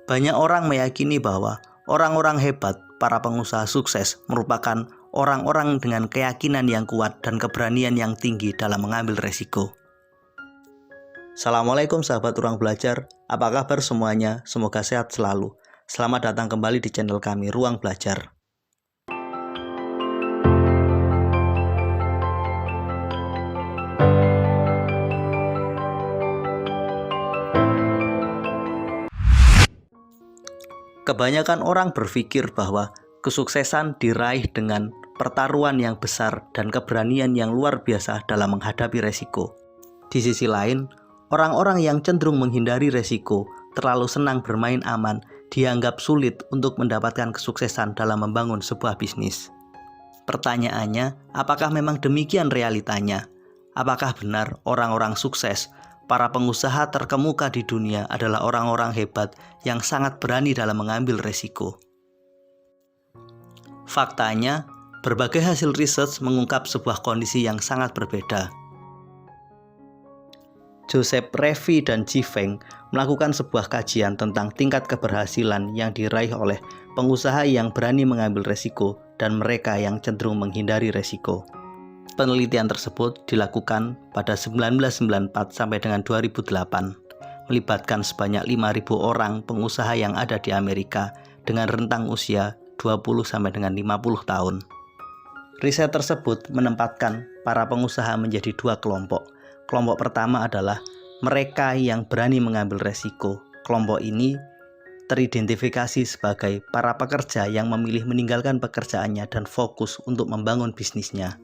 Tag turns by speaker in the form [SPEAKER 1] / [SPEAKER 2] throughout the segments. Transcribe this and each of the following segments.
[SPEAKER 1] Banyak orang meyakini bahwa orang-orang hebat, para pengusaha sukses, merupakan orang-orang dengan keyakinan yang kuat dan keberanian yang tinggi dalam mengambil resiko. Assalamualaikum sahabat Ruang Belajar, apa kabar semuanya? Semoga sehat selalu. Selamat datang kembali di channel kami Ruang Belajar. Kebanyakan orang berpikir bahwa kesuksesan diraih dengan pertaruhan yang besar dan keberanian yang luar biasa dalam menghadapi resiko. Di sisi lain, orang-orang yang cenderung menghindari resiko, terlalu senang bermain aman, dianggap sulit untuk mendapatkan kesuksesan dalam membangun sebuah bisnis. Pertanyaannya, apakah memang demikian realitanya? Apakah benar orang-orang sukses, para pengusaha terkemuka di dunia adalah orang-orang hebat yang sangat berani dalam mengambil resiko? Faktanya, berbagai hasil riset mengungkap sebuah kondisi yang sangat berbeda. Joseph Revi dan Ji Feng melakukan sebuah kajian tentang tingkat keberhasilan yang diraih oleh pengusaha yang berani mengambil resiko dan mereka yang cenderung menghindari resiko. Penelitian tersebut dilakukan pada 1994 sampai dengan 2008, melibatkan sebanyak 5.000 orang pengusaha yang ada di Amerika dengan rentang usia 20 sampai dengan 50 tahun. Riset tersebut menempatkan para pengusaha menjadi dua kelompok. Kelompok pertama adalah mereka yang berani mengambil resiko. Kelompok ini teridentifikasi sebagai para pekerja yang memilih meninggalkan pekerjaannya dan fokus untuk membangun bisnisnya.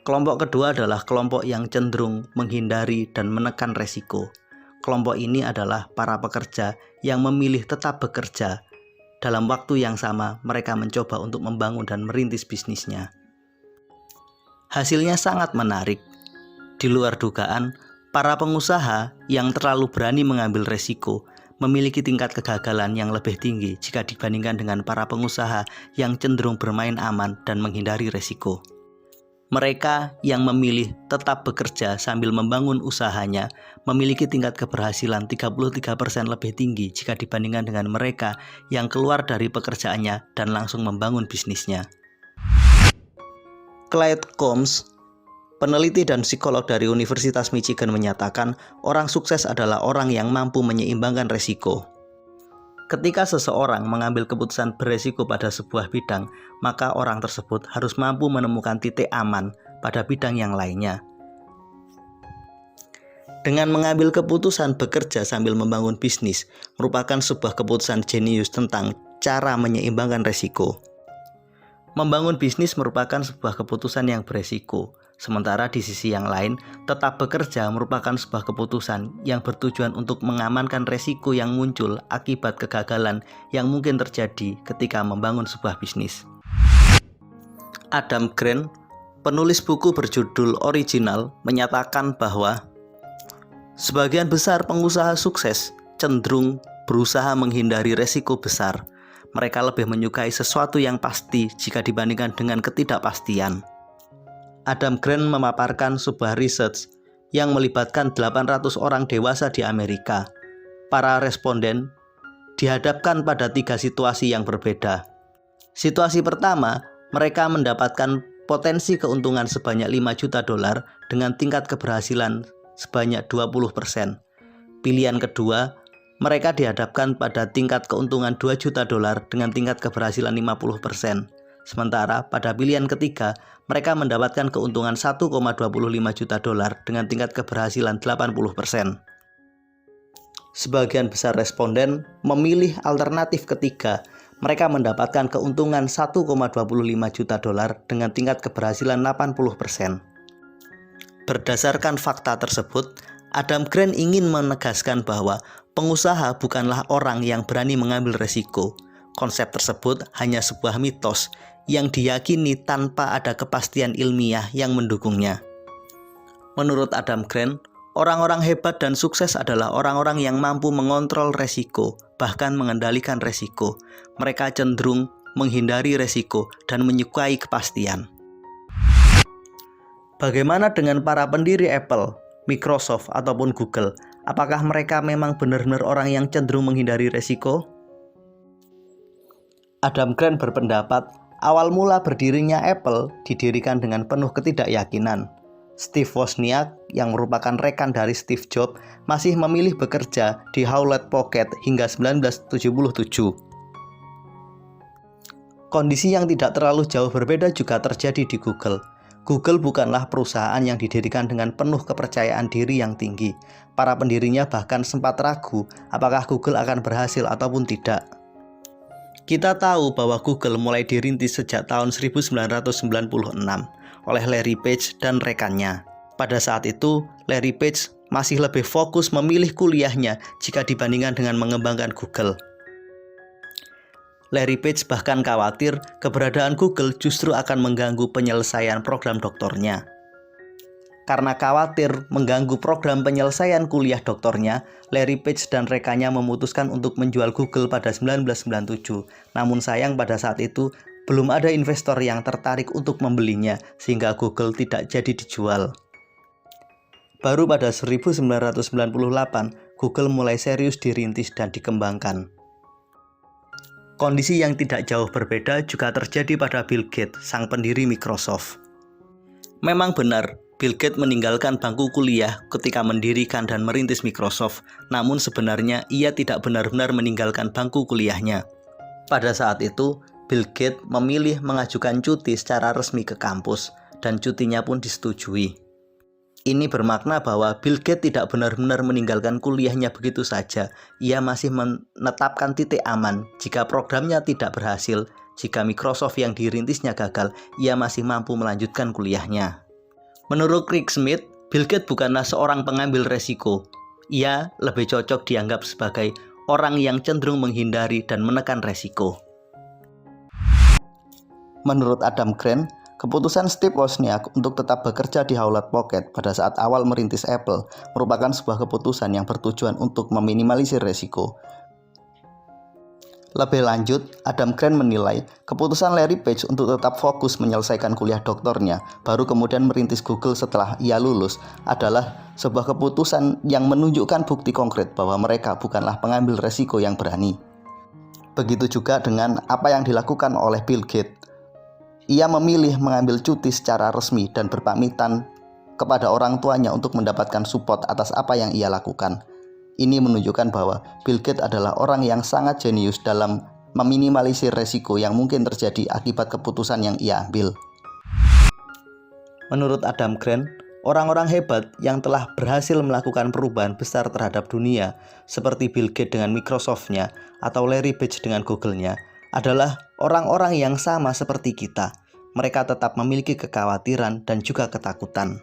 [SPEAKER 1] Kelompok kedua adalah kelompok yang cenderung menghindari dan menekan resiko. Kelompok ini adalah para pekerja yang memilih tetap bekerja. Dalam waktu yang sama, mereka mencoba untuk membangun dan merintis bisnisnya. Hasilnya sangat menarik. Di luar dugaan, para pengusaha yang terlalu berani mengambil resiko memiliki tingkat kegagalan yang lebih tinggi jika dibandingkan dengan para pengusaha yang cenderung bermain aman dan menghindari resiko. Mereka yang memilih tetap bekerja sambil membangun usahanya memiliki tingkat keberhasilan 33% lebih tinggi jika dibandingkan dengan mereka yang keluar dari pekerjaannya dan langsung membangun bisnisnya. Clyde Combs, peneliti dan psikolog dari Universitas Michigan, menyatakan orang sukses adalah orang yang mampu menyeimbangkan resiko. Ketika seseorang mengambil keputusan beresiko pada sebuah bidang, maka orang tersebut harus mampu menemukan titik aman pada bidang yang lainnya. Dengan mengambil keputusan bekerja sambil membangun bisnis merupakan sebuah keputusan jenius tentang cara menyeimbangkan resiko. Membangun bisnis merupakan sebuah keputusan yang beresiko. Sementara di sisi yang lain, tetap bekerja merupakan sebuah keputusan yang bertujuan untuk mengamankan resiko yang muncul akibat kegagalan yang mungkin terjadi ketika membangun sebuah bisnis. Adam Grant, penulis buku berjudul Original, menyatakan bahwa sebagian besar pengusaha sukses cenderung berusaha menghindari resiko besar. Mereka lebih menyukai sesuatu yang pasti jika dibandingkan dengan ketidakpastian. Adam Grant memaparkan sebuah riset yang melibatkan 800 orang dewasa di Amerika. Para responden dihadapkan pada 3 situasi yang berbeda. Situasi pertama, mereka mendapatkan potensi keuntungan sebanyak $5 juta dengan tingkat keberhasilan sebanyak 20%. Pilihan kedua, mereka dihadapkan pada tingkat keuntungan $2 juta dengan tingkat keberhasilan 50%. Sementara pada pilihan ketiga, mereka mendapatkan keuntungan $1,25 juta dengan tingkat keberhasilan 80%. Sebagian besar responden memilih alternatif ketiga. Mereka mendapatkan keuntungan $1,25 juta dengan tingkat keberhasilan 80%. Berdasarkan fakta tersebut, Adam Grant ingin menegaskan bahwa pengusaha bukanlah orang yang berani mengambil resiko. Konsep tersebut hanya sebuah mitos yang diyakini tanpa ada kepastian ilmiah yang mendukungnya. Menurut Adam Grant, orang-orang hebat dan sukses adalah orang-orang yang mampu mengontrol resiko, bahkan mengendalikan resiko. Mereka cenderung menghindari resiko dan menyukai kepastian. Bagaimana dengan para pendiri Apple, Microsoft, ataupun Google? Apakah mereka memang benar-benar orang yang cenderung menghindari resiko? Adam Grant berpendapat, awal mula berdirinya Apple didirikan dengan penuh ketidakyakinan. Steve Wozniak, yang merupakan rekan dari Steve Jobs, masih memilih bekerja di Hewlett-Packard hingga 1977. Kondisi yang tidak terlalu jauh berbeda juga terjadi di Google. Google bukanlah perusahaan yang didirikan dengan penuh kepercayaan diri yang tinggi. Para pendirinya bahkan sempat ragu apakah Google akan berhasil ataupun tidak. Kita tahu bahwa Google mulai dirintis sejak tahun 1996 oleh Larry Page dan rekannya. Pada saat itu, Larry Page masih lebih fokus memilih kuliahnya jika dibandingkan dengan mengembangkan Google. Larry Page bahkan khawatir keberadaan Google justru akan mengganggu penyelesaian program doktornya. Karena khawatir mengganggu program penyelesaian kuliah doktornya, Larry Page dan rekannya memutuskan untuk menjual Google pada 1997. Namun sayang pada saat itu, belum ada investor yang tertarik untuk membelinya, sehingga Google tidak jadi dijual. Baru pada 1998, Google mulai serius dirintis dan dikembangkan. Kondisi yang tidak jauh berbeda juga terjadi pada Bill Gates, sang pendiri Microsoft. Memang benar, Bill Gates meninggalkan bangku kuliah ketika mendirikan dan merintis Microsoft, namun sebenarnya ia tidak benar-benar meninggalkan bangku kuliahnya. Pada saat itu, Bill Gates memilih mengajukan cuti secara resmi ke kampus, dan cutinya pun disetujui. Ini bermakna bahwa Bill Gates tidak benar-benar meninggalkan kuliahnya begitu saja. Ia masih menetapkan titik aman jika programnya tidak berhasil. Jika Microsoft yang dirintisnya gagal, ia masih mampu melanjutkan kuliahnya. Menurut Rick Smith, Bill Gates bukanlah seorang pengambil resiko. Ia lebih cocok dianggap sebagai orang yang cenderung menghindari dan menekan resiko. Menurut Adam Grant, keputusan Steve Wozniak untuk tetap bekerja di Hewlett-Packard pada saat awal merintis Apple merupakan sebuah keputusan yang bertujuan untuk meminimalisir resiko. Lebih lanjut, Adam Grant menilai keputusan Larry Page untuk tetap fokus menyelesaikan kuliah doktornya, baru kemudian merintis Google setelah ia lulus, adalah sebuah keputusan yang menunjukkan bukti konkret bahwa mereka bukanlah pengambil resiko yang berani. Begitu juga dengan apa yang dilakukan oleh Bill Gates. Ia memilih mengambil cuti secara resmi dan berpamitan kepada orang tuanya untuk mendapatkan support atas apa yang ia lakukan. Ini menunjukkan bahwa Bill Gates adalah orang yang sangat jenius dalam meminimalisir resiko yang mungkin terjadi akibat keputusan yang ia ambil. Menurut Adam Grant, orang-orang hebat yang telah berhasil melakukan perubahan besar terhadap dunia, seperti Bill Gates dengan Microsoft-nya atau Larry Page dengan Google-nya, adalah orang-orang yang sama seperti kita. Mereka tetap memiliki kekhawatiran dan juga ketakutan.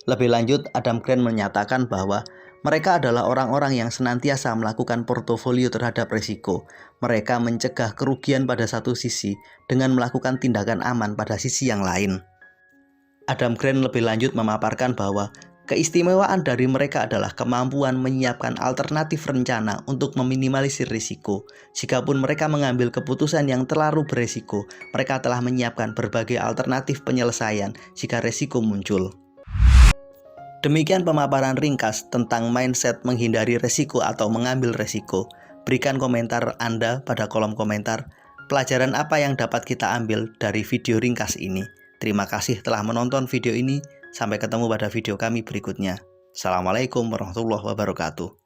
[SPEAKER 1] Lebih lanjut, Adam Grant menyatakan bahwa mereka adalah orang-orang yang senantiasa melakukan portofolio terhadap risiko. Mereka mencegah kerugian pada satu sisi dengan melakukan tindakan aman pada sisi yang lain. Adam Grant lebih lanjut memaparkan bahwa keistimewaan dari mereka adalah kemampuan menyiapkan alternatif rencana untuk meminimalisir risiko. Jikapun mereka mengambil keputusan yang terlalu berisiko, mereka telah menyiapkan berbagai alternatif penyelesaian jika risiko muncul. Demikian pemaparan ringkas tentang mindset menghindari resiko atau mengambil resiko. Berikan komentar Anda pada kolom komentar. Pelajaran apa yang dapat kita ambil dari video ringkas ini? Terima kasih telah menonton video ini. Sampai ketemu pada video kami berikutnya. Assalamualaikum warahmatullahi wabarakatuh.